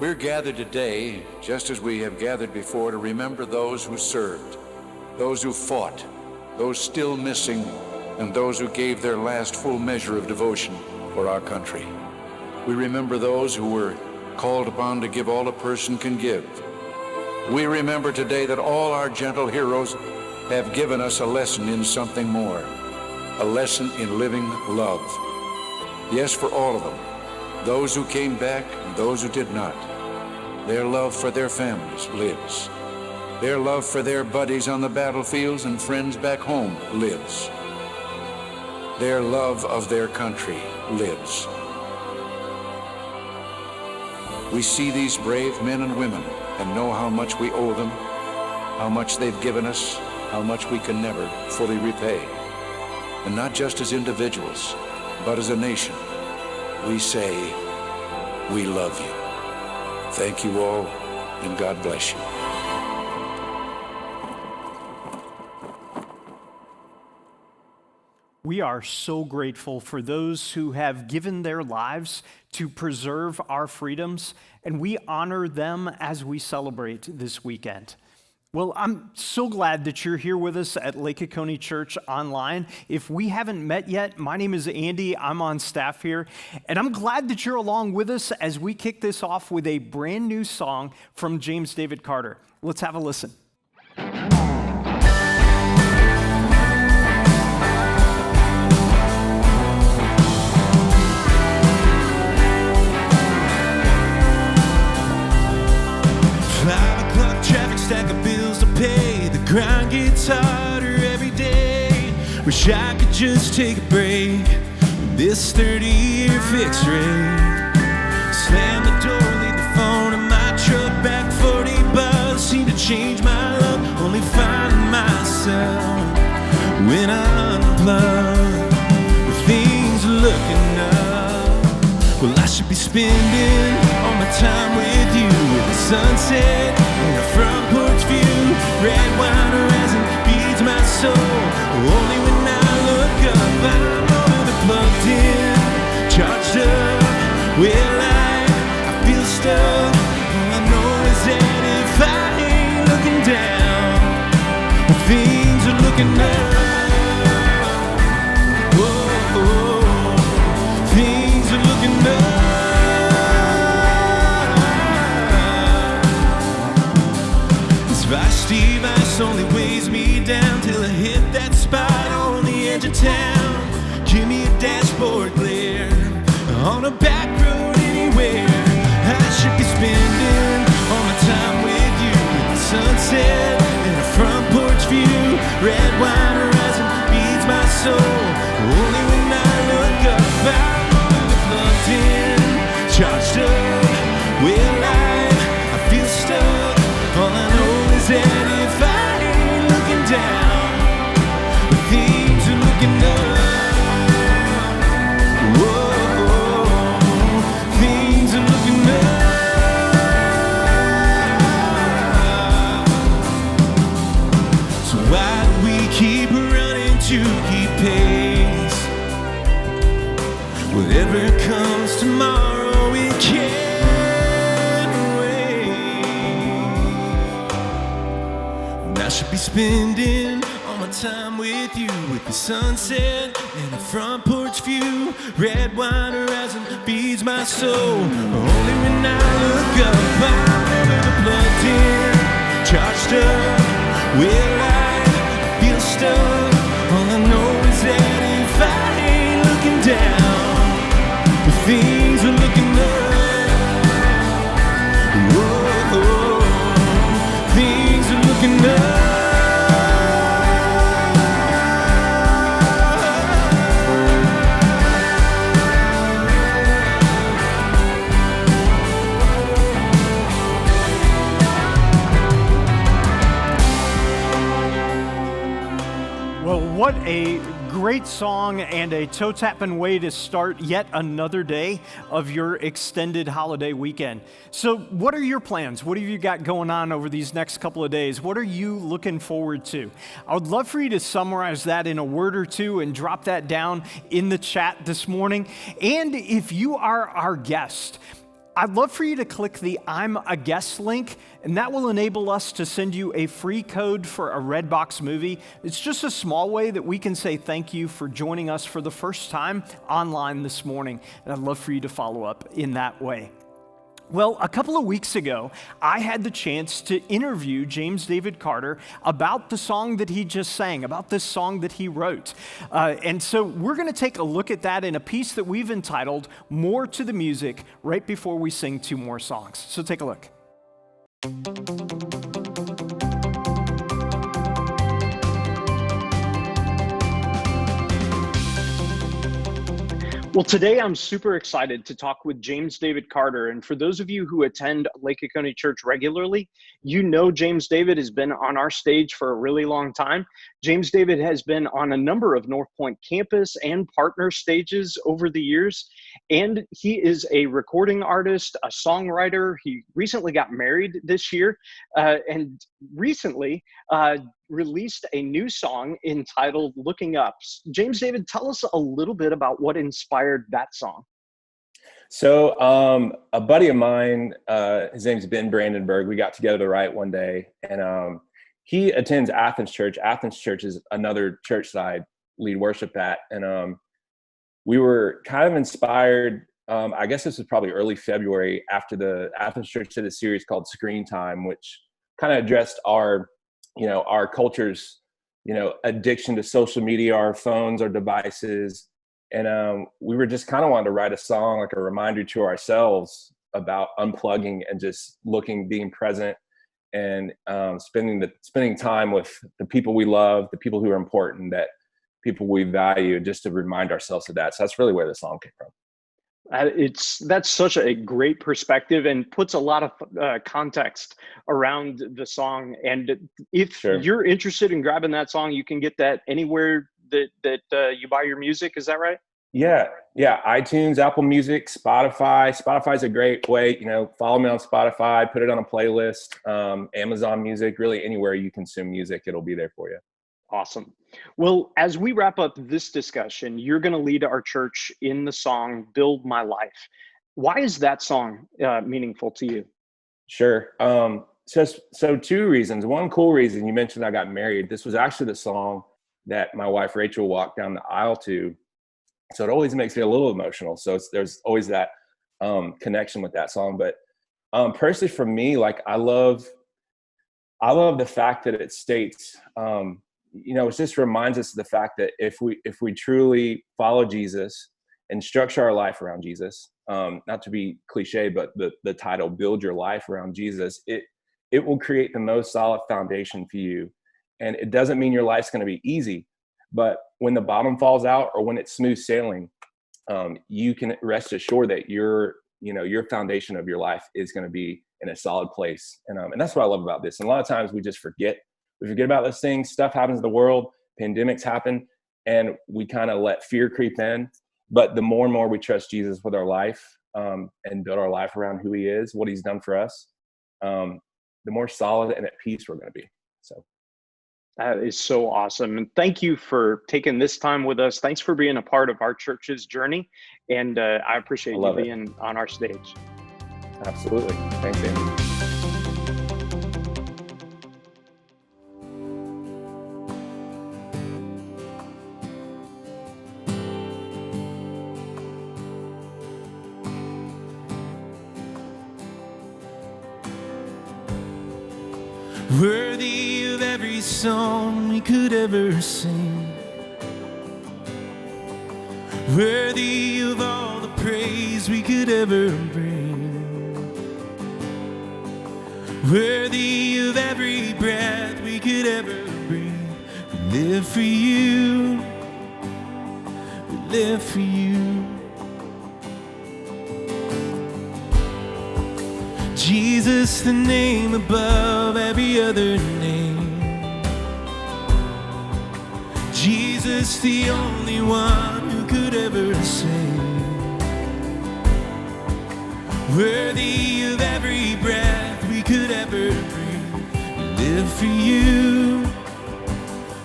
We're gathered today, just as we have gathered before, to remember those who served, those who fought, those still missing, and those who gave their last full measure of devotion for our country. We remember those who were called upon to give all a person can give. We remember today that all our gentle heroes have given us a lesson in something more, a lesson in living love. Yes, for all of them, those who came back and those who did not. Their love for their families lives. Their love for their buddies on the battlefields and friends back home lives. Their love of their country lives. We see these brave men and women and know how much we owe them, how much they've given us, how much we can never fully repay. And not just as individuals, but as a nation, we say, we love you. Thank you all, and God bless you. We are so grateful for those who have given their lives to preserve our freedoms, and we honor them as we celebrate this weekend. Well, I'm so glad that you're here with us at Lake Oconee Church online. If we haven't met yet, my name is Andy. I'm on staff here, and I'm glad that you're along with us as we kick this off with a brand new song from James David Carter. Let's have a listen. Stack of bills to pay, the grind gets harder every day. Wish I could just take a break from this 30-year fixed rate. Slam the door, leave the phone in my truck, back 40 bucks. Seem to change my luck, only finding myself when I unplug. Things are looking up. Well, I should be spending all my time with you, with the sunset and the front porch view. Red wine horizon feeds my soul. Only when I look up, I know that I'm plugged in, charged up. Well, I feel stuck. All I know is that if I ain't looking down, things are looking up. Things are looking up. Steve ice only weighs me down till I hit that spot on the edge of town. Give me a dashboard glare on a back road anywhere. I should be spending all my time with you, with the sunset and a front porch view. Red wine horizon feeds my soul. Only when I look up, I'm only plugged in, charged up. Well, I feel stuck. All I know is that if I ain't looking down, things are looking up. Whoa, things are looking up. So why do we keep running to keep pace? Whatever comes tomorrow, it can't. I should be spending all my time with you, with the sunset and the front porch view. Red wine horizon feeds my soul. Only when I look up, I'm never plugged in, charged up. Will I feel stuck? All I know is that if I ain't looking down, things are looking up. Whoa, things are looking up. Well, what a great song and a toe-tapping way to start yet another day of your extended holiday weekend. So what are your plans? What have you got going on over these next couple of days? What are you looking forward to? I would love for you to summarize that in a word or two and drop that down in the chat this morning. And if you are our guest, I'd love for you to click the I'm a Guest link, and that will enable us to send you a free code for a Redbox movie. It's just a small way that we can say thank you for joining us for the first time online this morning, and I'd love for you to follow up in that way. Well, a couple of weeks ago, I had the chance to interview James David Carter about the song that he just sang, about this song that he wrote. And so we're going to take a look at that in a piece that we've entitled More to the Music right before we sing two more songs. So take a look. Well, today I'm super excited to talk with James David Carter. And for those of you who attend Lake Oconee Church regularly, you know James David has been on our stage for a really long time. James David has been on a number of North Point campus and partner stages over the years. And he is a recording artist, a songwriter. He recently got married this year and recently released a new song entitled Looking Up. James David, tell us a little bit about what inspired that song. So a buddy of mine, his name's Ben Brandenburg, we got together to write one day, and he attends Athens Church. Athens Church is another church that I lead worship at, and we were kind of inspired, I guess this was probably early February, after the Athens Church did a series called Screen Time, which kind of addressed our culture's, addiction to social media, our phones, our devices. And we were just kind of wanting to write a song, like a reminder to ourselves about unplugging and just being present and spending time with the people we love, the people who are important, that people we value, just to remind ourselves of that. So that's really where the song came from. That's such a great perspective and puts a lot of context around the song. And if you're interested in grabbing that song, you can get that anywhere that you buy your music. Is that right? Yeah. iTunes, Apple Music, Spotify. Spotify's a great way. Follow me on Spotify, put it on a playlist. Amazon Music, really anywhere you consume music, it'll be there for you. Awesome. Well, as we wrap up this discussion, you're going to lead our church in the song Build My Life. Why is that song meaningful to you? Sure. So two reasons. One cool reason, you mentioned I got married. This was actually the song that my wife Rachel walked down the aisle to. So it always makes me a little emotional. So there's always that connection with that song. But personally for me, I love the fact that it states, it just reminds us of the fact that if we truly follow Jesus and structure our life around Jesus, not to be cliche, but the title Build Your Life Around Jesus, it will create the most solid foundation for you. And it doesn't mean your life's going to be easy, but when the bottom falls out or when it's smooth sailing, you can rest assured that your foundation of your life is going to be in a solid place. And that's what I love about this. And a lot of times we just forget about those things. Stuff happens in the world, pandemics happen, and we kind of let fear creep in. But the more and more we trust Jesus with our life and build our life around who he is, what he's done for us, the more solid and at peace we're going to be. So that is so awesome. And thank you for taking this time with us. Thanks for being a part of our church's journey. And I appreciate you being on our stage. Absolutely. Thanks, Andy. Worthy of every song we could ever sing, worthy of all the praise we could ever bring, worthy of every breath we could ever breathe. We live for you, we live for you. Jesus, the name above every other name. Jesus. Jesus, the only one who could ever save. Worthy of every breath we could ever breathe. We live for you.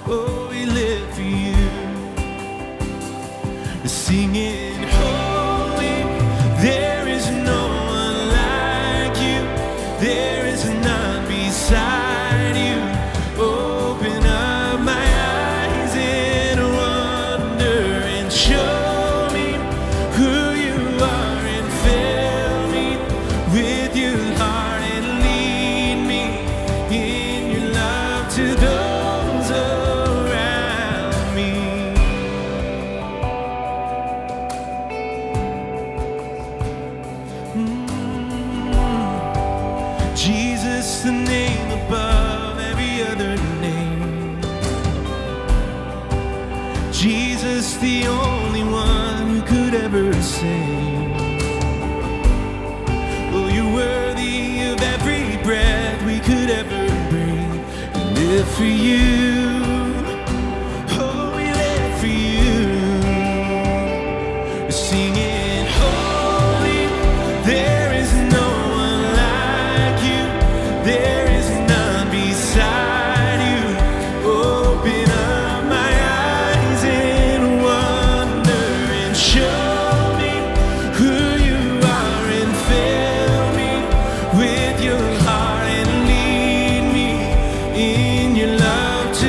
Oh, we live for you. We're singing holy. There is no one like you. There is none beside you. Open up my eyes in wonder and show me who you are and fill me with your heart and lead me in your love to those around me. Jesus, the name above every other name. Jesus, the only one who could ever save. Oh, you're worthy of every breath we could ever breathe. We live for you. Oh, we live for you. We're singing holy. There is no one like you. There is none beside you. Open up my eyes in wonder and show me who you are and fill me with your heart and lead me in your love to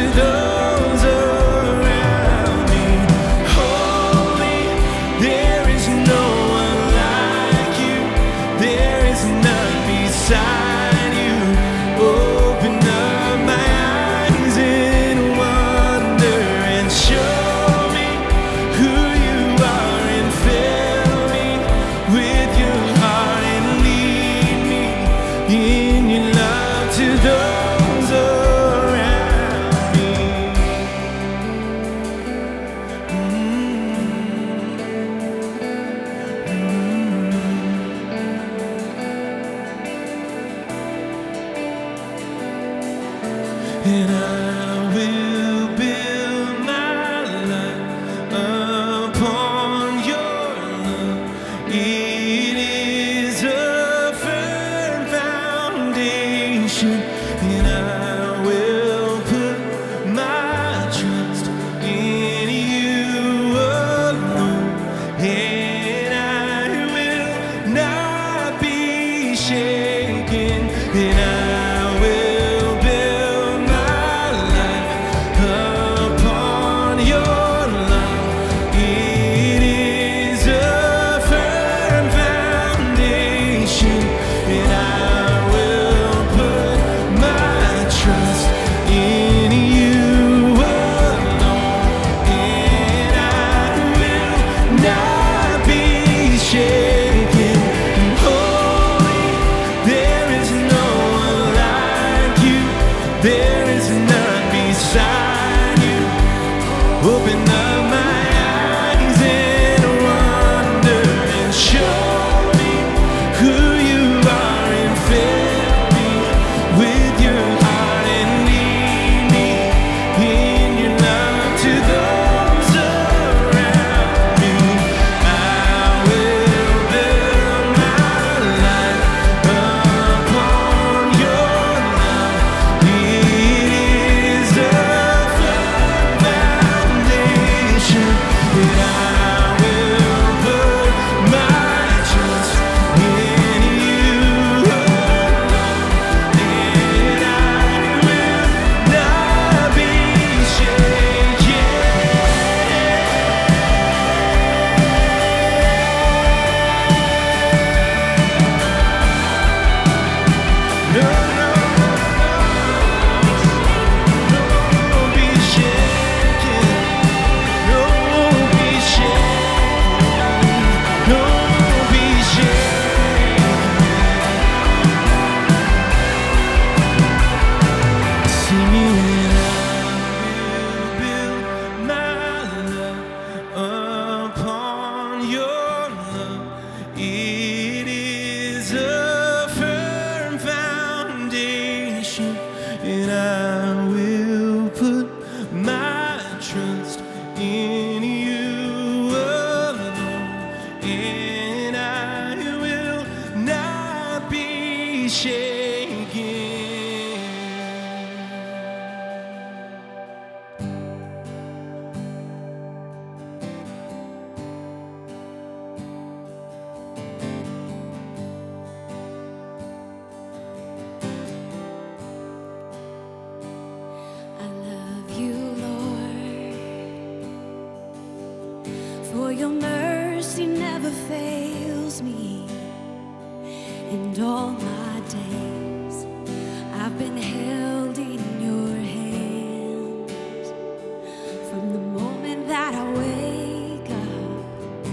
your mercy never fails me. And all my days I've been held in your hands. From the moment that I wake up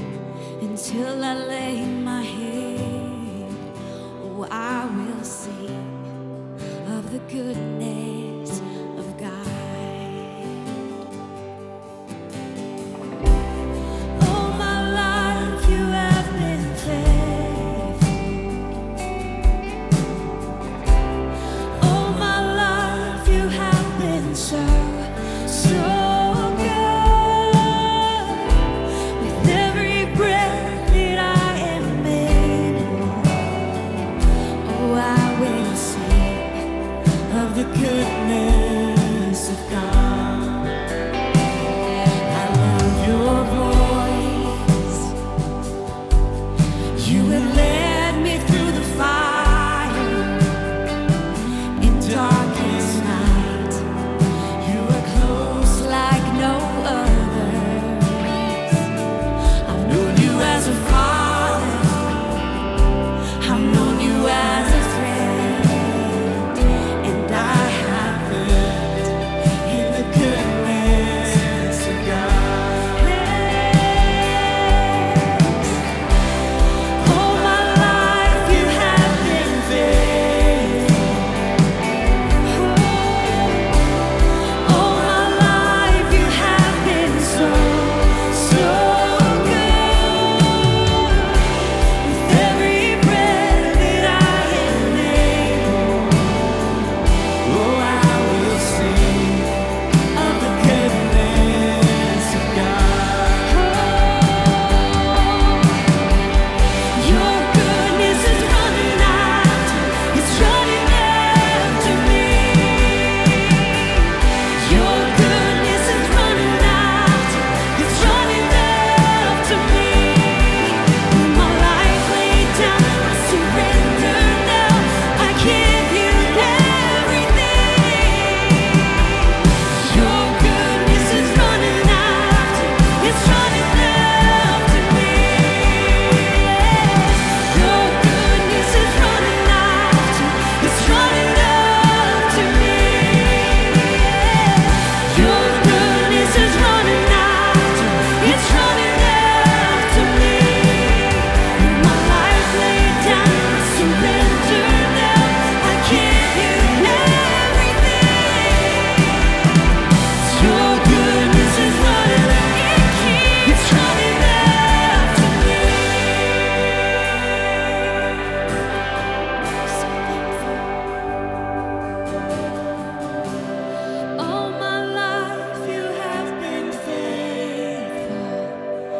until I lay my head, oh, I will sing of the goodness of God. All my life you have been faithful. All my life you have been so, so good. With every breath that I am able, oh, I will sing of the goodness of God. I love your voice. You have led me through the fire in darkest night. You are close like no others. I've known you as a father. I've known you as a friend. And I have lived in the goodness of God. All my life you have been faithful. All my life you have been so, so good. With every breath that I am able, oh, I will sing of the goodness of God. Your goodness is running after, it's running after me. Your goodness is running after, it's running after me. With my life laid down, I surrender now. I give you everything. Your goodness is running after, it's running after me. Your goodness is running after, it's running after me. Your goodness is running after, it's running after me. With my life laid down, I surrender now. I give you everything. Your goodness is running after, it's running after me. So thankful. All my life you have been faithful.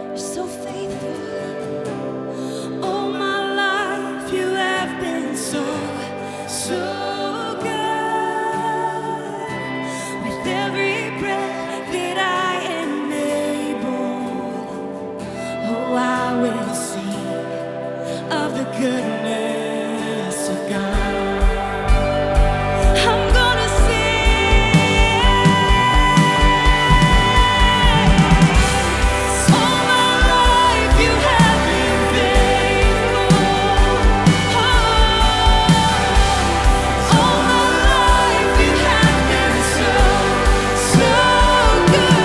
You're so faithful. All my life you have been so, so good. With every breath that I am able, oh, I will sing of the goodness of God. I'm gonna sing. All my life you have been faithful. All my life you have been so, so good.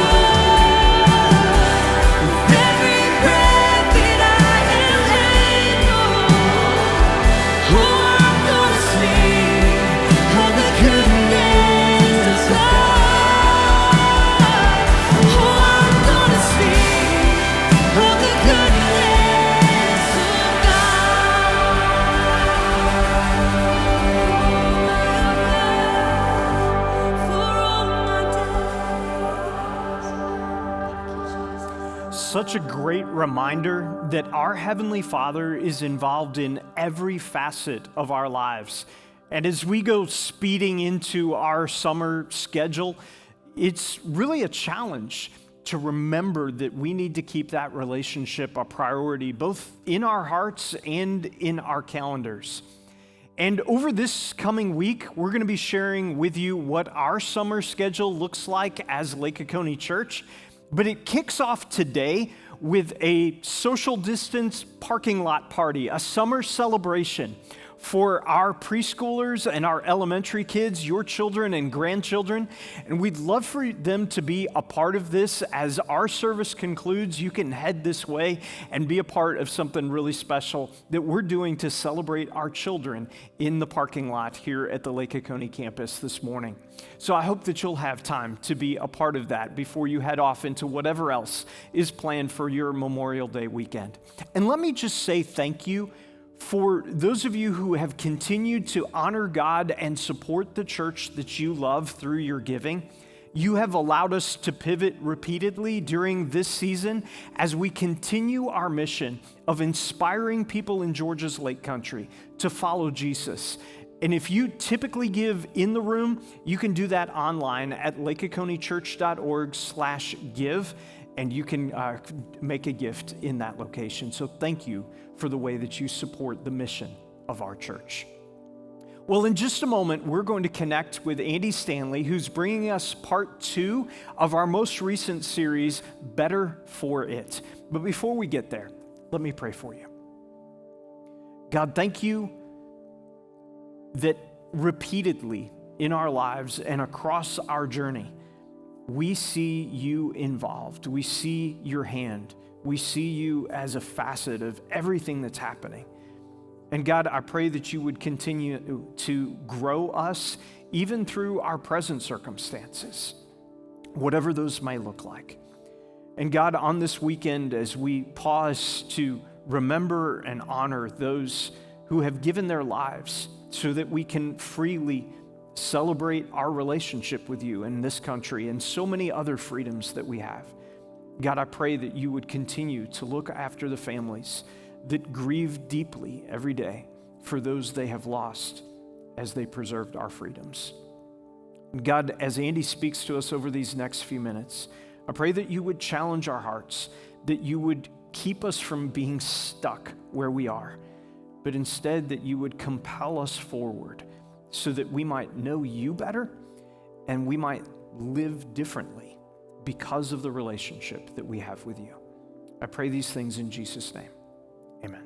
With every breath that I am able, oh, I'm gonna sing of the goodness of God. Oh, I'm gonna sing of the goodness of God. For all my days. Such a great reminder that our Heavenly Father is involved in every facet of our lives. And as we go speeding into our summer schedule, it's really a challenge to remember that we need to keep that relationship a priority, both in our hearts and in our calendars. And over this coming week, we're going to be sharing with you what our summer schedule looks like as Lake Oconee Church. But it kicks off today with a social distance parking lot party, a summer celebration for our preschoolers and our elementary kids, your children and grandchildren. And we'd love for them to be a part of this. As our service concludes, you can head this way and be a part of something really special that we're doing to celebrate our children in the parking lot here at the Lake Oconee campus this morning. So I hope that you'll have time to be a part of that before you head off into whatever else is planned for your Memorial Day weekend. And let me just say thank you for those of you who have continued to honor God and support the church that you love through your giving. You have allowed us to pivot repeatedly during this season as we continue our mission of inspiring people in Georgia's Lake Country to follow Jesus. And if you typically give in the room, you can do that online at lakeoconeechurch.org/give, and you can make a gift in that location. So thank you for the way that you support the mission of our church. Well, in just a moment, we're going to connect with Andy Stanley, who's bringing us part 2 of our most recent series, Better for It. But before we get there, let me pray for you. God, thank you that repeatedly in our lives and across our journey, we see you involved. We see your hand. We see you as a facet of everything that's happening. And God, I pray that you would continue to grow us even through our present circumstances, whatever those may look like. And God, on this weekend, as we pause to remember and honor those who have given their lives so that we can freely celebrate our relationship with you in this country and so many other freedoms that we have. God, I pray that you would continue to look after the families that grieve deeply every day for those they have lost as they preserved our freedoms. God, as Andy speaks to us over these next few minutes, I pray that you would challenge our hearts, that you would keep us from being stuck where we are, but instead that you would compel us forward so that we might know you better and we might live differently because of the relationship that we have with you. I pray these things in Jesus' name. Amen.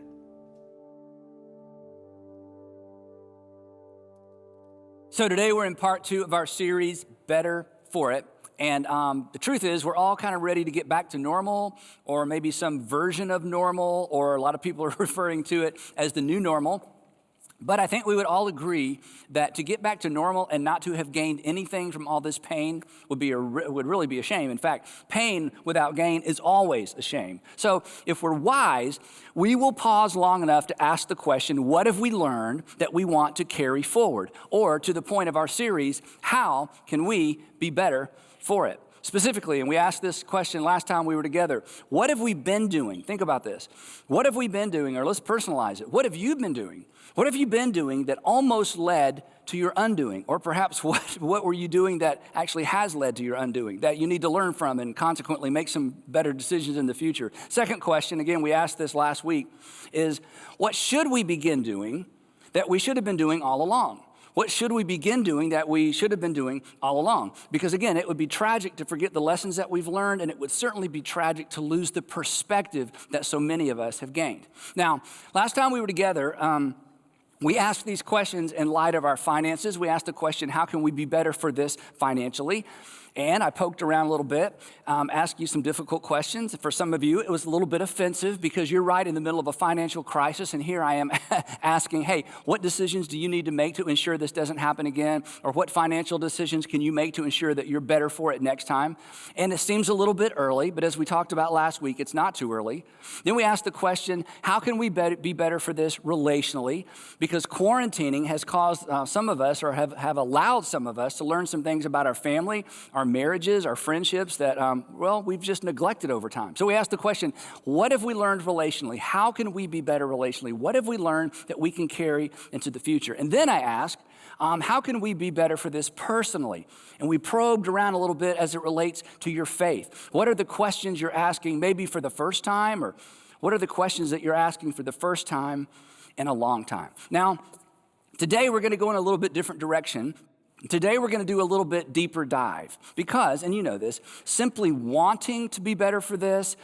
So today we're in part 2 of our series, Better for It. And the truth is, we're all kind of ready to get back to normal, or maybe some version of normal, or a lot of people are referring to it as the new normal. But I think we would all agree that to get back to normal and not to have gained anything from all this pain would really be a shame. In fact, pain without gain is always a shame. So if we're wise, we will pause long enough to ask the question, what have we learned that we want to carry forward? Or to the point of our series, how can we be better for it? Specifically, and we asked this question last time we were together, what have we been doing? Think about this. What have we been doing? Or let's personalize it. What have you been doing? What have you been doing that almost led to your undoing? Or perhaps what were you doing that actually has led to your undoing, that you need to learn from and consequently make some better decisions in the future? Second question, again, we asked this last week, is what should we begin doing that we should have been doing all along? What should we begin doing that we should have been doing all along? Because again, it would be tragic to forget the lessons that we've learned, and it would certainly be tragic to lose the perspective that so many of us have gained. Now, last time we were together, we asked these questions in light of our finances. We asked the question, how can we be better for this financially? And I poked around a little bit, asked you some difficult questions. For some of you, it was a little bit offensive because you're right in the middle of a financial crisis, and here I am asking, hey, what decisions do you need to make to ensure this doesn't happen again? Or what financial decisions can you make to ensure that you're better for it next time? And it seems a little bit early, but as we talked about last week, it's not too early. Then we asked the question, how can we be better for this relationally? Because quarantining has caused some of us, or have allowed some of us, to learn some things about our family, our marriages, our friendships that, we've just neglected over time. So we asked the question, what have we learned relationally? How can we be better relationally? What have we learned that we can carry into the future? And then I asked, how can we be better for this personally? And we probed around a little bit as it relates to your faith. What are the questions you're asking maybe for the first time? Or what are the questions that you're asking for the first time in a long time? Now, today we're going to go in a little bit different direction. Today, we're going to do a little bit deeper dive because, and you know this, simply wanting to be better for this,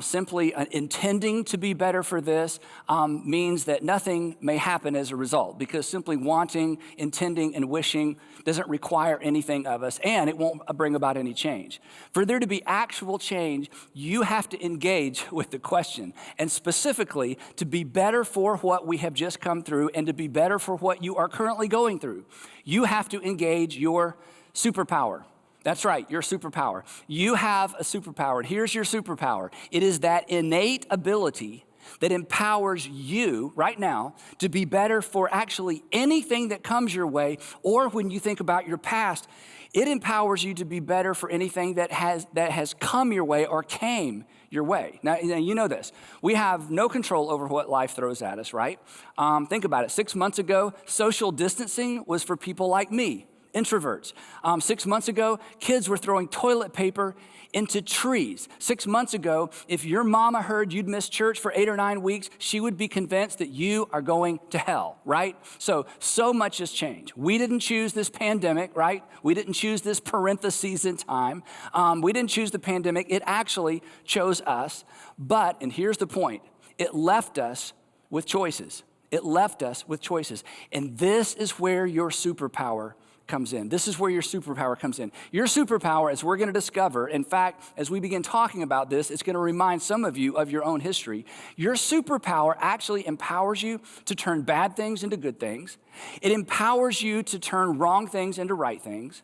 simply intending to be better for this means that nothing may happen as a result, because simply wanting, intending, and wishing doesn't require anything of us, and it won't bring about any change. For there to be actual change, you have to engage with the question, and specifically to be better for what we have just come through and to be better for what you are currently going through. You have to engage your superpower. That's right, your superpower. You have a superpower. Here's your superpower. It is that innate ability that empowers you right now to be better for actually anything that comes your way, or when you think about your past, it empowers you to be better for anything that has come your way or came your way. Now, you know this. We have no control over what life throws at us, right? Think about it. 6 months ago, social distancing was for people like me, introverts. 6 months ago, kids were throwing toilet paper into trees. 6 months ago, if your mama heard you'd missed church for 8 or 9 weeks, she would be convinced that you are going to hell, right? So much has changed. We didn't choose this pandemic, right? We didn't choose this parentheses in time. We didn't choose the pandemic. It actually chose us. But, and here's the point, it left us with choices. It left us with choices. And this is where your superpower comes in. This is where your superpower comes in. Your superpower, as we're going to discover, in fact, as we begin talking about this, it's going to remind some of you of your own history. Your superpower actually empowers you to turn bad things into good things. It empowers you to turn wrong things into right things.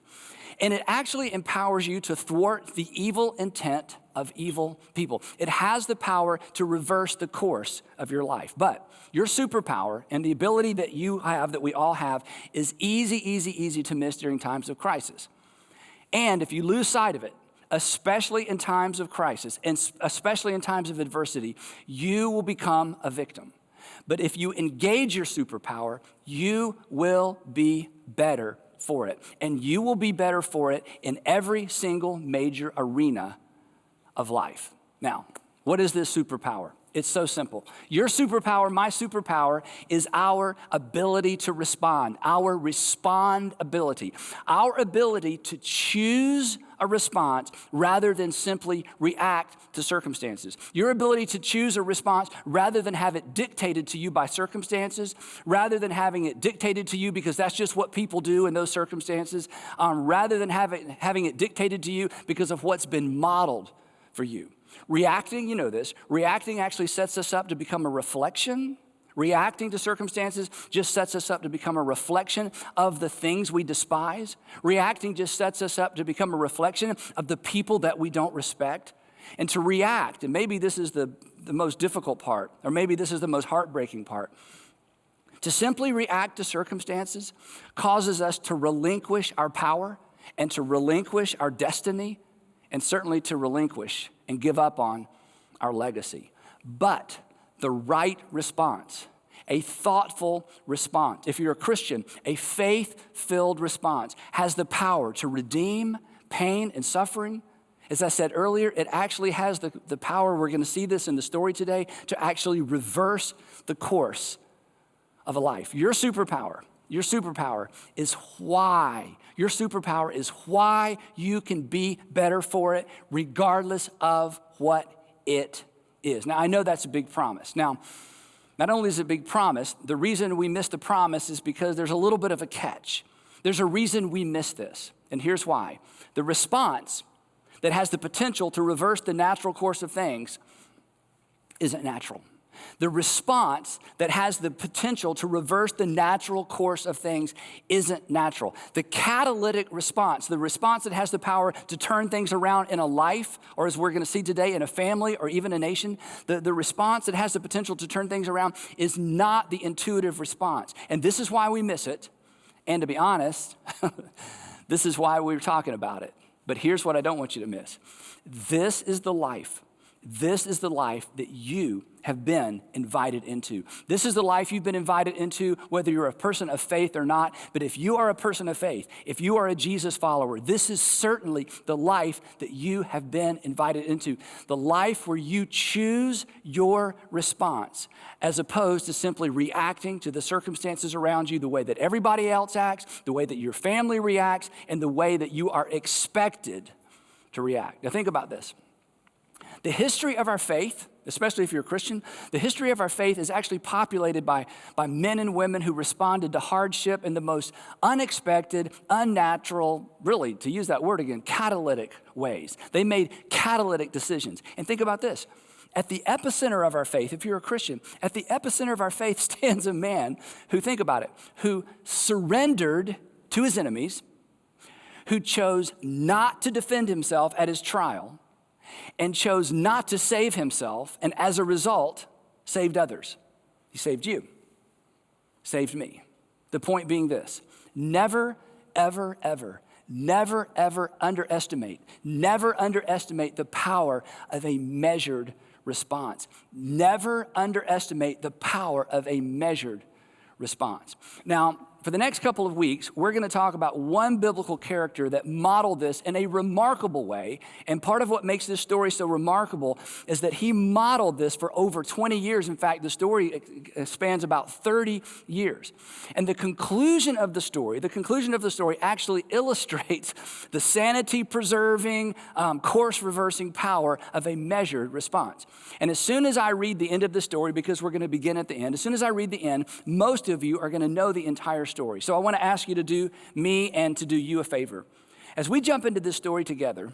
And it actually empowers you to thwart the evil intent of evil people. It has the power to reverse the course of your life. But your superpower and the ability that you have, that we all have, is easy to miss during times of crisis. And if you lose sight of it, especially in times of crisis, and especially in times of adversity, you will become a victim. But if you engage your superpower, you will be better for it. And you will be better for it in every single major arena of life. Now, what is this superpower? It's so simple. Your superpower, my superpower, is our ability to respond, our respond ability, our ability to choose a response rather than simply react to circumstances. Your ability to choose a response rather than have it dictated to you by circumstances, rather than having it dictated to you because that's just what people do in those circumstances, rather than having it dictated to you because of what's been modeled for you. Reacting, you know this, reacting actually sets us up to become a reflection. Reacting to circumstances just sets us up to become a reflection of the things we despise. Reacting just sets us up to become a reflection of the people that we don't respect. And to react, and maybe this is the most difficult part, or maybe this is the most heartbreaking part, to simply react to circumstances causes us to relinquish our power and to relinquish our destiny, and certainly to relinquish and give up on our legacy. But the right response, a thoughtful response, if you're a Christian, a faith-filled response has the power to redeem pain and suffering. As I said earlier, it actually has the power, we're gonna see this in the story today, to actually reverse the course of a life. Your superpower is why. Your superpower is why you can be better for it, regardless of what it is. Now, I know that's a big promise. Now, not only is it a big promise, the reason we miss the promise is because there's a little bit of a catch. There's a reason we miss this, and here's why. The response that has the potential to reverse the natural course of things isn't natural. The response that has the potential to reverse the natural course of things isn't natural. The catalytic response, the response that has the power to turn things around in a life, or as we're going to see today, in a family or even a nation, the response that has the potential to turn things around is not the intuitive response. And this is why we miss it. And to be honest, this is why we're talking about it. But here's what I don't want you to miss. This is the life This is the life that you have been invited into. This is the life you've been invited into, whether you're a person of faith or not. But if you are a person of faith, if you are a Jesus follower, this is certainly the life that you have been invited into. The life where you choose your response, as opposed to simply reacting to the circumstances around you the way that everybody else acts, the way that your family reacts, and the way that you are expected to react. Now think about this. The history of our faith, especially if you're a Christian, the history of our faith is actually populated by men and women who responded to hardship in the most unexpected, unnatural, really, to use that word again, catalytic ways. They made catalytic decisions. And think about this. At the epicenter of our faith, if you're a Christian, at the epicenter of our faith stands a man who, think about it, who surrendered to his enemies, who chose not to defend himself at his trial, and chose not to save himself, and as a result, saved others. He saved you, saved me. The point being this: never, ever, ever, never, ever underestimate the power of a measured response. Never underestimate the power of a measured response. Now, for the next couple of weeks, we're going to talk about one biblical character that modeled this in a remarkable way. And part of what makes this story so remarkable is that he modeled this for over 20 years. In fact, the story spans about 30 years. And the conclusion of the story actually illustrates the sanity-preserving, course-reversing power of a measured response. And as soon as I read the end of the story, because we're going to begin at the end, as soon as I read the end, most of you are going to know the entire story. So I want to ask you to do me and to do you a favor. As we jump into this story together,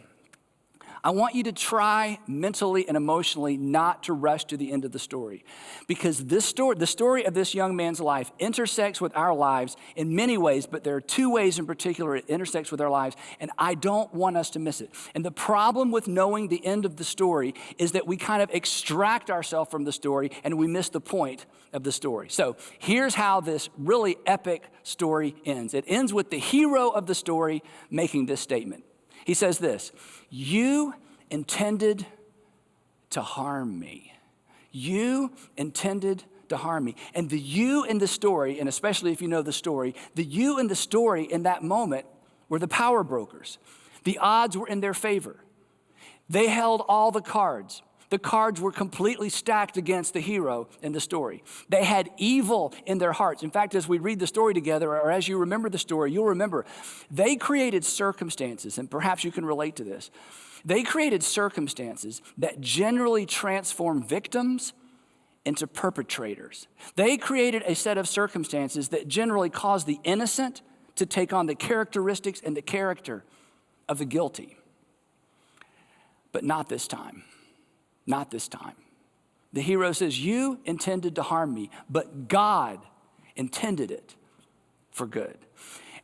I want you to try mentally and emotionally not to rush to the end of the story, because this story, the story of this young man's life, intersects with our lives in many ways, but there are two ways in particular it intersects with our lives, and I don't want us to miss it. And the problem with knowing the end of the story is that we kind of extract ourselves from the story and we miss the point of the story. So here's how this really epic story ends. It ends with the hero of the story making this statement. He says this: "You intended to harm me. You intended to harm me." And the you in the story, and especially if you know the story, the you in the story in that moment were the power brokers. The odds were in their favor. They held all the cards. The cards were completely stacked against the hero in the story. They had evil in their hearts. In fact, as we read the story together, or as you remember the story, you'll remember they created circumstances, and perhaps you can relate to this. They created circumstances that generally transform victims into perpetrators. They created a set of circumstances that generally cause the innocent to take on the characteristics and the character of the guilty. But not this time. Not this time. The hero says, "You intended to harm me, but God intended it for good."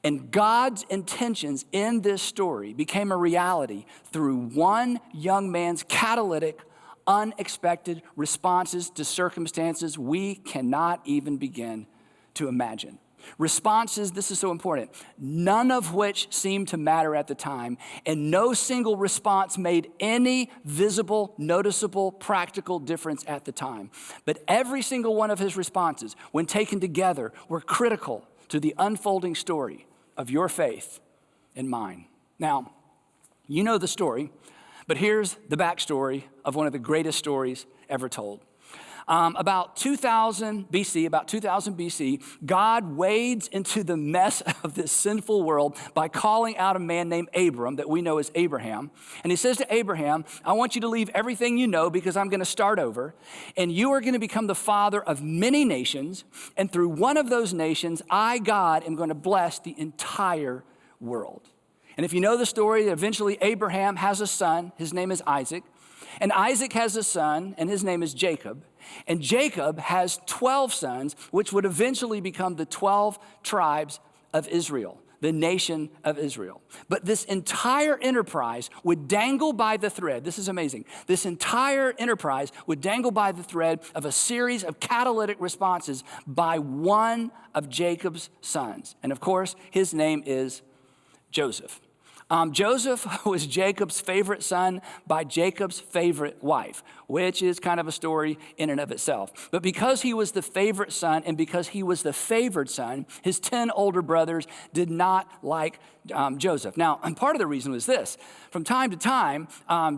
And God's intentions in this story became a reality through one young man's catalytic, unexpected responses to circumstances we cannot even begin to imagine. Responses, this is so important, none of which seemed to matter at the time, and no single response made any visible, noticeable, practical difference at the time. But every single one of his responses, when taken together, were critical to the unfolding story of your faith and mine. Now, you know the story, but here's the backstory of one of the greatest stories ever told. About 2000 BC, God wades into the mess of this sinful world by calling out a man named Abram that we know as Abraham. And he says to Abraham, "I want you to leave everything you know because I'm going to start over. And you are going to become the father of many nations. And through one of those nations, I, God, am going to bless the entire world." And if you know the story, eventually Abraham has a son. His name is Isaac. And Isaac has a son, and his name is Jacob. And Jacob has 12 sons, which would eventually become the 12 tribes of Israel, the nation of Israel. But this entire enterprise would dangle by the thread. This is amazing. This entire enterprise would dangle by the thread of a series of catalytic responses by one of Jacob's sons. And of course, his name is Joseph. Joseph was Jacob's favorite son by Jacob's favorite wife, which is kind of a story in and of itself. But because he was the favorite son and because he was the favored son, his 10 older brothers did not like Joseph. Now, and part of the reason was this. From time to time,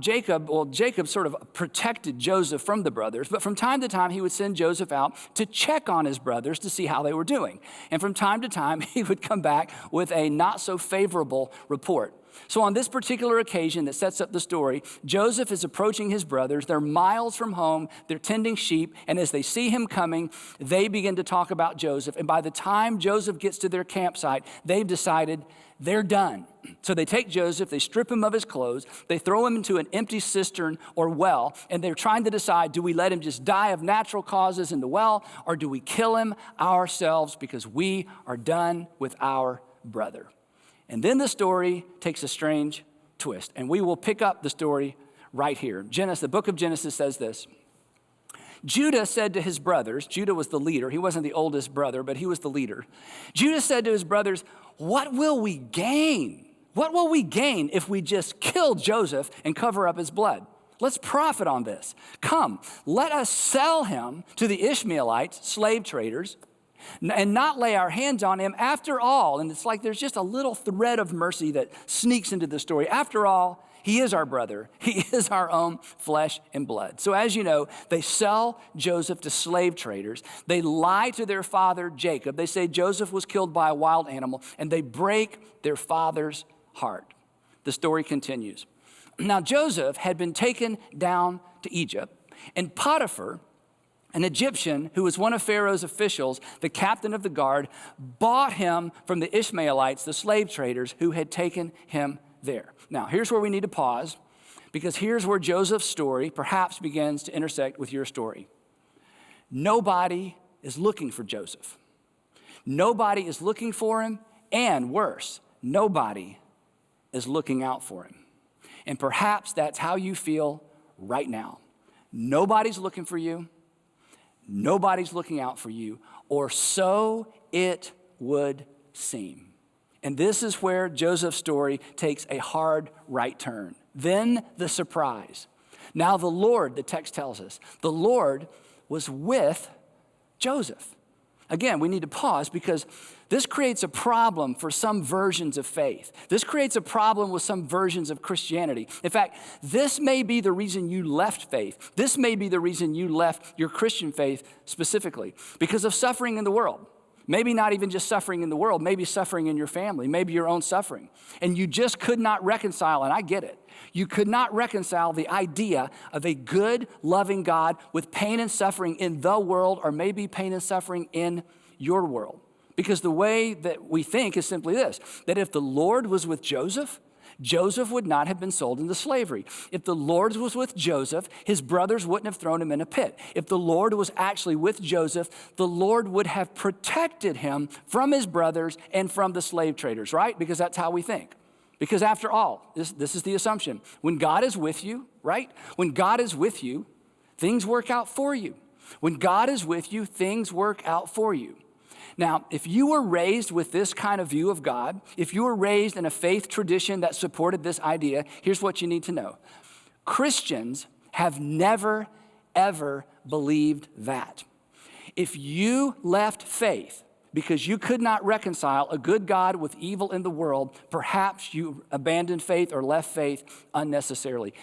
Jacob sort of protected Joseph from the brothers, but from time to time, he would send Joseph out to check on his brothers to see how they were doing. And from time to time, he would come back with a not so favorable report. So on this particular occasion that sets up the story, Joseph is approaching his brothers. They're miles from home. They're tending sheep. And as they see him coming, they begin to talk about Joseph. And by the time Joseph gets to their campsite, they've decided they're done. So they take Joseph, they strip him of his clothes, they throw him into an empty cistern or well, and they're trying to decide, do we let him just die of natural causes in the well, or do we kill him ourselves because we are done with our brother? And then the story takes a strange twist, and we will pick up the story right here. The book of Genesis says this. Judah said to his brothers, Judah was the leader. He wasn't the oldest brother, but he was the leader. Judah said to his brothers, what will we gain? What will we gain if we just kill Joseph and cover up his blood? Let's profit on this. Come, let us sell him to the Ishmaelites, slave traders, and not lay our hands on him after all. And it's like there's just a little thread of mercy that sneaks into the story. After all, he is our brother. He is our own flesh and blood. So as you know, they sell Joseph to slave traders. They lie to their father, Jacob. They say Joseph was killed by a wild animal, and they break their father's heart. The story continues. Now Joseph had been taken down to Egypt, and Potiphar, an Egyptian who was one of Pharaoh's officials, the captain of the guard, bought him from the Ishmaelites, the slave traders who had taken him there. Now, here's where we need to pause, because here's where Joseph's story perhaps begins to intersect with your story. Nobody is looking for Joseph. Nobody is looking for him, and worse, nobody is looking out for him. And perhaps that's how you feel right now. Nobody's looking for you. Nobody's looking out for you, or so it would seem. And this is where Joseph's story takes a hard right turn. Then the surprise. Now the Lord, the text tells us, the Lord was with Joseph. Again, we need to pause because this creates a problem for some versions of faith. This creates a problem with some versions of Christianity. In fact, this may be the reason you left faith. This may be the reason you left your Christian faith specifically, because of suffering in the world. Maybe not even just suffering in the world, maybe suffering in your family, maybe your own suffering. And you just could not reconcile, and I get it. You could not reconcile the idea of a good, loving God with pain and suffering in the world, or maybe pain and suffering in your world. Because the way that we think is simply this, that if the Lord was with Joseph, Joseph would not have been sold into slavery. If the Lord was with Joseph, his brothers wouldn't have thrown him in a pit. If the Lord was actually with Joseph, the Lord would have protected him from his brothers and from the slave traders, right? Because that's how we think. Because after all, this is the assumption. When God is with you, right? When God is with you, things work out for you. When God is with you, things work out for you. Now, if you were raised with this kind of view of God, if you were raised in a faith tradition that supported this idea, here's what you need to know. Christians have never, ever believed that. If you left faith because you could not reconcile a good God with evil in the world, perhaps you abandoned faith or left faith unnecessarily.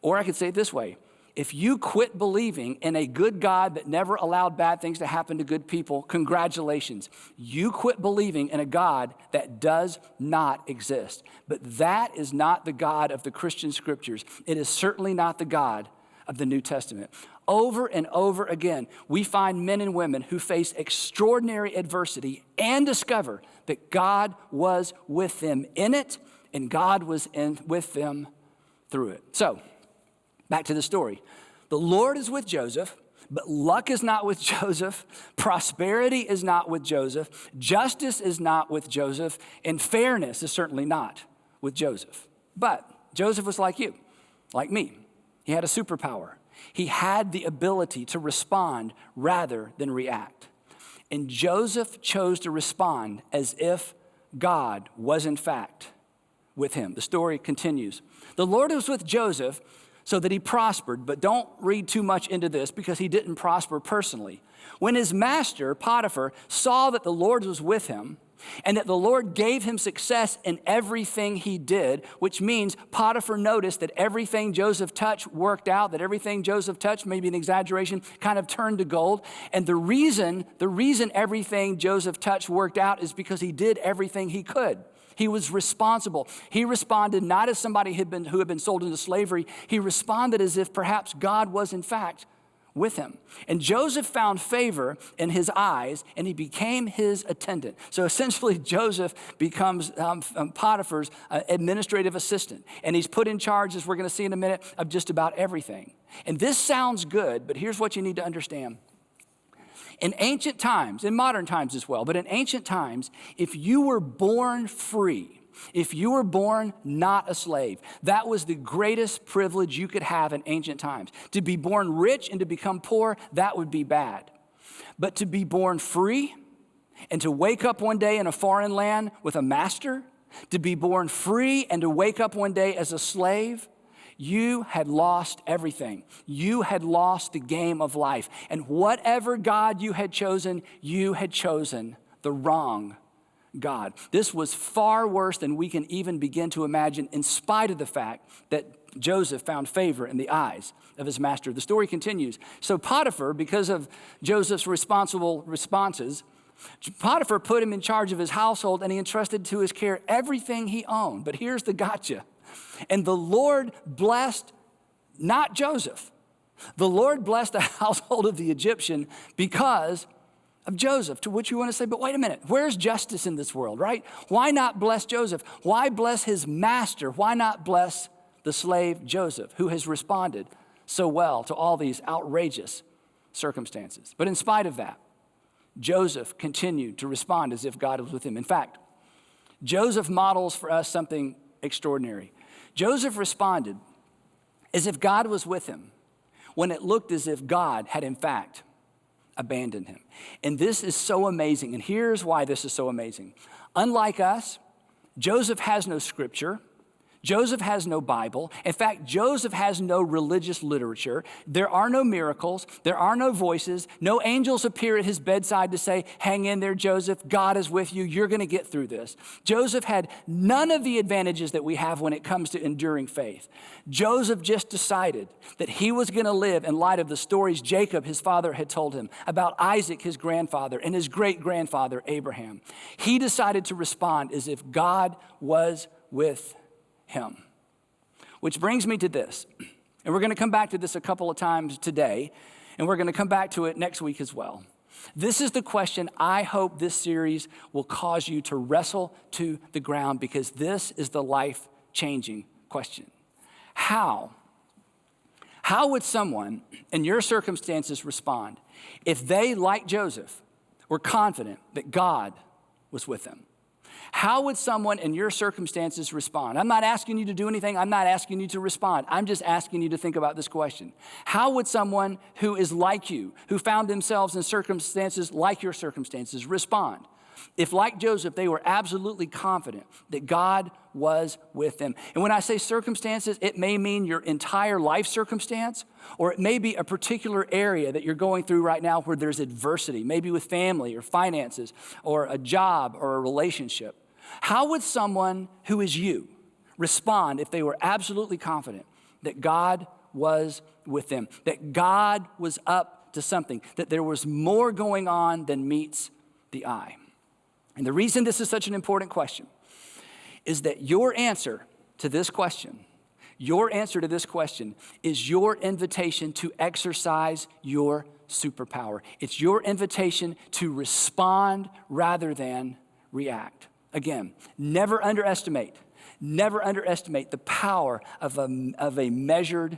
Or I could say it this way. If you quit believing in a good God that never allowed bad things to happen to good people, congratulations. You quit believing in a God that does not exist. But that is not the God of the Christian scriptures. It is certainly not the God of the New Testament. Over and over again, we find men and women who face extraordinary adversity and discover that God was with them in it, and God was with them through it. So, back to the story. The Lord is with Joseph, but luck is not with Joseph. Prosperity is not with Joseph. Justice is not with Joseph. And fairness is certainly not with Joseph. But Joseph was like you, like me. He had a superpower. He had the ability to respond rather than react. And Joseph chose to respond as if God was in fact with him. The story continues. The Lord was with Joseph so that he prospered, but don't read too much into this because he didn't prosper personally. When his master, Potiphar, saw that the Lord was with him and that the Lord gave him success in everything he did, which means Potiphar noticed that everything Joseph touched worked out, that everything Joseph touched, maybe an exaggeration, kind of turned to gold. And the reason everything Joseph touched worked out is because he did everything he could. He was responsible. He responded not as somebody who had been sold into slavery. He responded as if perhaps God was in fact with him. And Joseph found favor in his eyes, and he became his attendant. So essentially, Joseph becomes Potiphar's administrative assistant, and he's put in charge, as we're going to see in a minute, of just about everything. And this sounds good, but here's what you need to understand. In ancient times, in modern times as well, but in ancient times, if you were born free, if you were born not a slave, that was the greatest privilege you could have in ancient times. To be born rich and to become poor, that would be bad. But to be born free and to wake up one day in a foreign land with a master, to be born free and to wake up one day as a slave, you had lost everything. You had lost the game of life. And whatever God you had chosen the wrong God. This was far worse than we can even begin to imagine, in spite of the fact that Joseph found favor in the eyes of his master. The story continues. So Potiphar, because of Joseph's responsible responses, Potiphar put him in charge of his household, and he entrusted to his care everything he owned. But here's the gotcha. And the Lord blessed not Joseph. The Lord blessed the household of the Egyptian because of Joseph, to which you want to say, but wait a minute, where's justice in this world, right? Why not bless Joseph? Why bless his master? Why not bless the slave Joseph, who has responded so well to all these outrageous circumstances? But in spite of that, Joseph continued to respond as if God was with him. In fact, Joseph models for us something extraordinary. Joseph responded as if God was with him when it looked as if God had in fact abandoned him. And this is so amazing. And here's why this is so amazing. Unlike us, Joseph has no scripture. Joseph has no Bible. In fact, Joseph has no religious literature. There are no miracles. There are no voices. No angels appear at his bedside to say, hang in there, Joseph. God is with you. You're going to get through this. Joseph had none of the advantages that we have when it comes to enduring faith. Joseph just decided that he was going to live in light of the stories Jacob, his father, had told him about Isaac, his grandfather, and his great-grandfather, Abraham. He decided to respond as if God was with him. Which brings me to this, and we're going to come back to this a couple of times today, and we're going to come back to it next week as well. This is the question I hope this series will cause you to wrestle to the ground, because this is the life-changing question. How would someone in your circumstances respond if they, like Joseph, were confident that God was with them? How would someone in your circumstances respond? I'm not asking you to do anything. I'm not asking you to respond. I'm just asking you to think about this question. How would someone who is like you, who found themselves in circumstances like your circumstances, respond if, like Joseph, they were absolutely confident that God was with them? And when I say circumstances, it may mean your entire life circumstance, or it may be a particular area that you're going through right now where there's adversity, maybe with family or finances or a job or a relationship. How would someone who is you respond if they were absolutely confident that God was with them, that God was up to something, that there was more going on than meets the eye? And the reason this is such an important question is that your answer to this question is your invitation to exercise your superpower. It's your invitation to respond rather than react. Again, never underestimate the power of a measured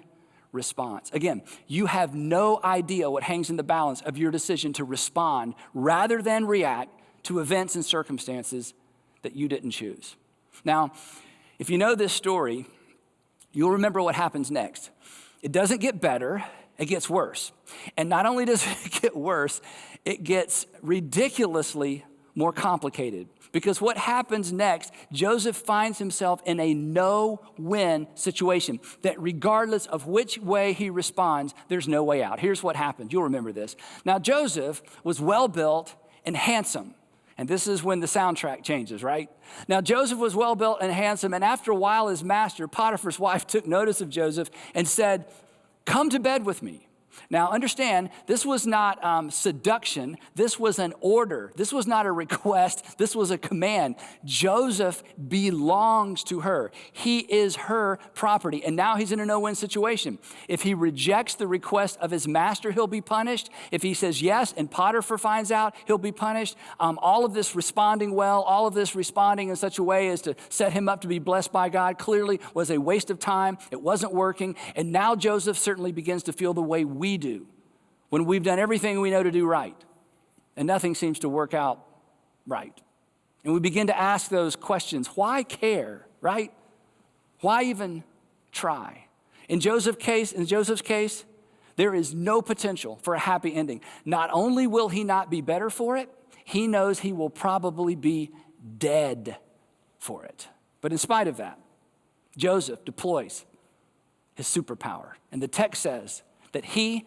response. Again, you have no idea what hangs in the balance of your decision to respond rather than react to events and circumstances that you didn't choose. Now, if you know this story, you'll remember what happens next. It doesn't get better, it gets worse. And not only does it get worse, it gets ridiculously more complicated. Because what happens next, Joseph finds himself in a no-win situation, that regardless of which way he responds, there's no way out. Here's what happened. You'll remember this. Now, Joseph was well-built and handsome. And this is when the soundtrack changes, right? Now, Joseph was well-built and handsome, and after a while, his master, Potiphar's wife, took notice of Joseph and said, "Come to bed with me." Now, understand, this was not seduction. This was an order. This was not a request. This was a command. Joseph belongs to her. He is her property. And now he's in a no-win situation. If he rejects the request of his master, he'll be punished. If he says yes and Potiphar finds out, he'll be punished. All of this responding well, all of this responding in such a way as to set him up to be blessed by God clearly was a waste of time. It wasn't working. And now Joseph certainly begins to feel the way we do when we've done everything we know to do right and nothing seems to work out right. And we begin to ask those questions. Why care, right? Why even try? In Joseph's case, there is no potential for a happy ending. Not only will he not be better for it, he knows he will probably be dead for it. But in spite of that, Joseph deploys his superpower. And the text says that he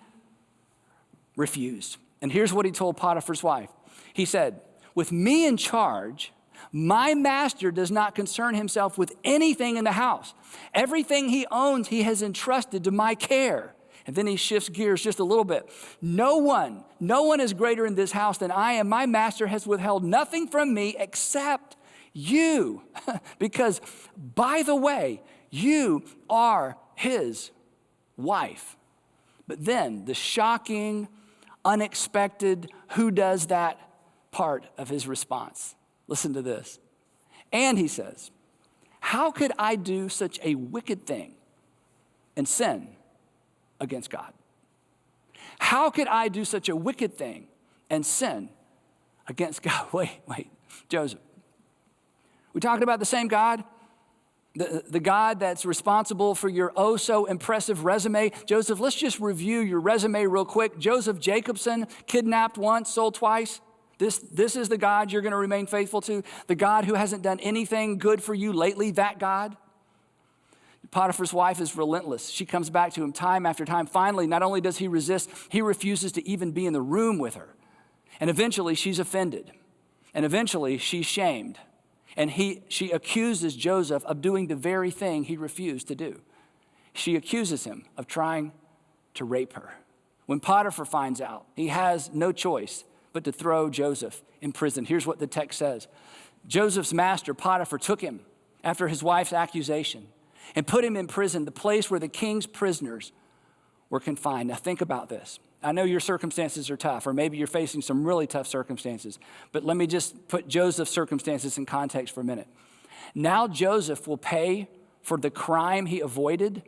refused. And here's what he told Potiphar's wife. He said, "With me in charge, my master does not concern himself with anything in the house. Everything he owns, he has entrusted to my care." And then he shifts gears just a little bit. No one is greater in this house than I am. My master has withheld nothing from me except you. Because, by the way, you are his wife. But then the shocking, unexpected, who does that part of his response. Listen to this. And he says, "How could I do such a wicked thing and sin against God?" How could I do such a wicked thing and sin against God? Wait, Joseph. We talking about the same God? The God that's responsible for your oh so impressive resume. Joseph, let's just review your resume real quick. Joseph Jacobson, kidnapped once, sold twice. This is the God you're going to remain faithful to. The God who hasn't done anything good for you lately, that God. Potiphar's wife is relentless. She comes back to him time after time. Finally, not only does he resist, he refuses to even be in the room with her. And eventually she's offended. And eventually she's shamed. And she accuses Joseph of doing the very thing he refused to do. She accuses him of trying to rape her. When Potiphar finds out, he has no choice but to throw Joseph in prison. Here's what the text says. Joseph's master, Potiphar, took him after his wife's accusation and put him in prison, the place where the king's prisoners were confined. Now think about this. I know your circumstances are tough, or maybe you're facing some really tough circumstances, but let me just put Joseph's circumstances in context for a minute. Now Joseph will pay for the crime he avoided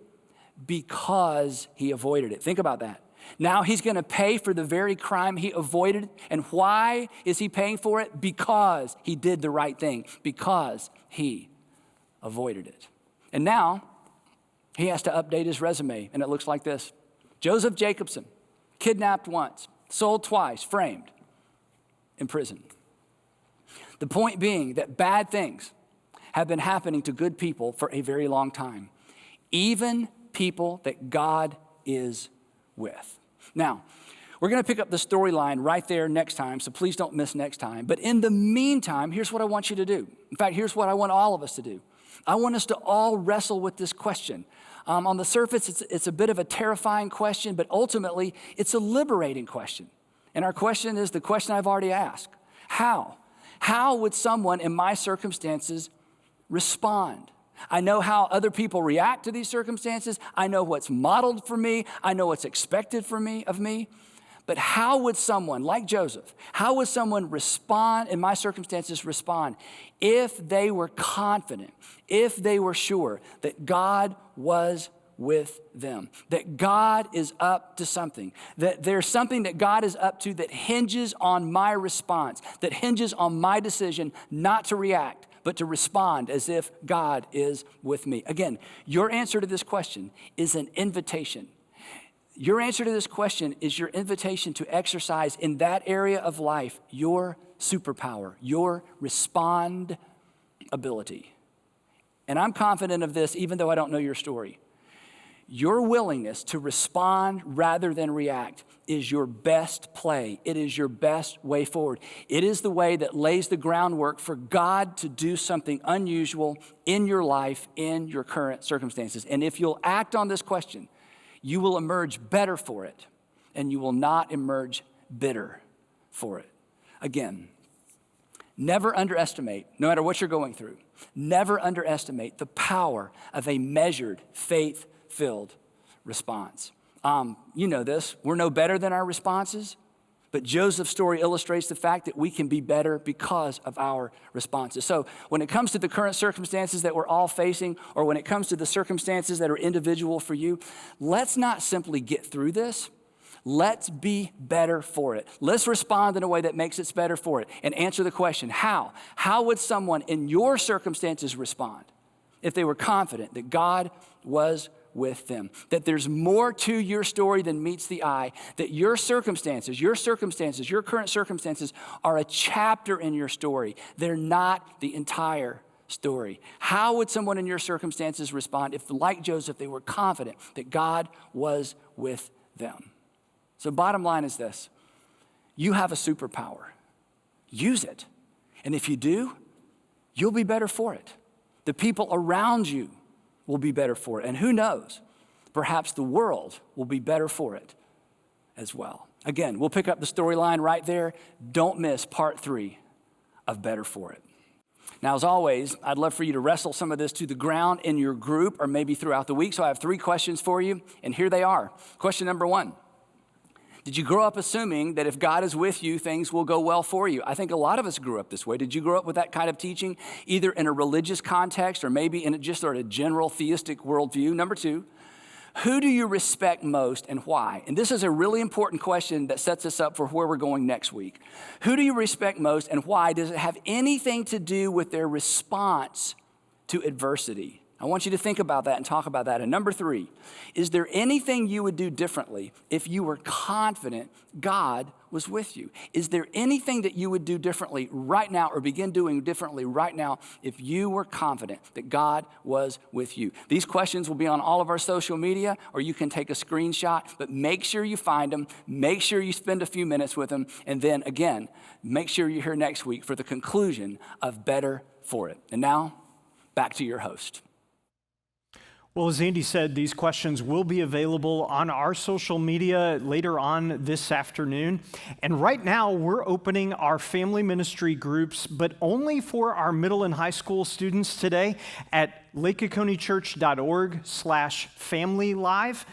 because he avoided it. Think about that. Now he's going to pay for the very crime he avoided. And why is he paying for it? Because he did the right thing, because he avoided it. And now he has to update his resume, and it looks like this. Joseph Jacobson, kidnapped once, sold twice, framed, in prison. The point being that bad things have been happening to good people for a very long time, even people that God is with. Now, we're going to pick up the storyline right there next time, so please don't miss next time. But in the meantime, here's what I want you to do. In fact, here's what I want all of us to do. I want us to all wrestle with this question. On the surface, it's a bit of a terrifying question, but ultimately, it's a liberating question. And our question is the question I've already asked. How? How would someone in my circumstances respond? I know how other people react to these circumstances. I know what's modeled for me. I know what's expected of me. But how would someone like Joseph, how would someone respond, in my circumstances, respond if they were confident, if they were sure that God was with them, that God is up to something, that there's something that God is up to that hinges on my response, that hinges on my decision not to react, but to respond as if God is with me. Again, your answer to this question is an invitation. Your answer to this question is your invitation to exercise in that area of life your superpower, your respond ability. And I'm confident of this even though I don't know your story. Your willingness to respond rather than react is your best play. It is your best way forward. It is the way that lays the groundwork for God to do something unusual in your life, in your current circumstances. And if you'll act on this question, you will emerge better for it, and you will not emerge bitter for it. Again, never underestimate, no matter what you're going through, never underestimate the power of a measured, faith-filled response. You know this. We're no better than our responses, but Joseph's story illustrates the fact that we can be better because of our responses. So when it comes to the current circumstances that we're all facing, or when it comes to the circumstances that are individual for you, let's not simply get through this. Let's be better for it. Let's respond in a way that makes us better for it and answer the question, how? How would someone in your circumstances respond if they were confident that God was with them, that there's more to your story than meets the eye, that your circumstances, your current circumstances are a chapter in your story. They're not the entire story. How would someone in your circumstances respond if, like Joseph, they were confident that God was with them? So bottom line is this: you have a superpower. Use it. And if you do, you'll be better for it. The people around you will be better for it. And who knows, perhaps the world will be better for it as well. Again, we'll pick up the storyline right there. Don't miss part 3 of Better For It. Now, as always, I'd love for you to wrestle some of this to the ground in your group or maybe throughout the week. So I have 3 questions for you, and here they are. Question number 1. Did you grow up assuming that if God is with you, things will go well for you? I think a lot of us grew up this way. Did you grow up with that kind of teaching, either in a religious context or maybe in just sort of a general theistic worldview? Number 2, who do you respect most and why? And this is a really important question that sets us up for where we're going next week. Who do you respect most and why? Does it have anything to do with their response to adversity? I want you to think about that and talk about that. And number 3, is there anything you would do differently if you were confident God was with you? Is there anything that you would do differently right now or begin doing differently right now if you were confident that God was with you? These questions will be on all of our social media, or you can take a screenshot, but make sure you find them. Make sure you spend a few minutes with them. And then again, make sure you're here next week for the conclusion of Better For It. And now, back to your host. Well, as Andy said, these questions will be available on our social media later on this afternoon. And right now, we're opening our family ministry groups, but only for our middle and high school students today at lakeoconeechurch.org/familylive.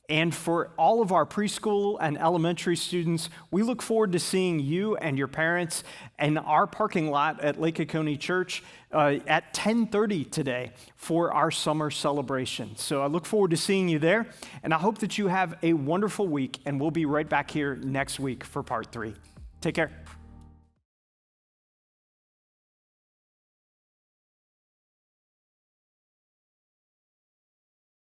And for all of our preschool and elementary students, we look forward to seeing you and your parents in our parking lot at Lake Oconee Church at 10:30 today for our summer celebration. So I look forward to seeing you there, and I hope that you have a wonderful week, and we'll be right back here next week for part 3. Take care.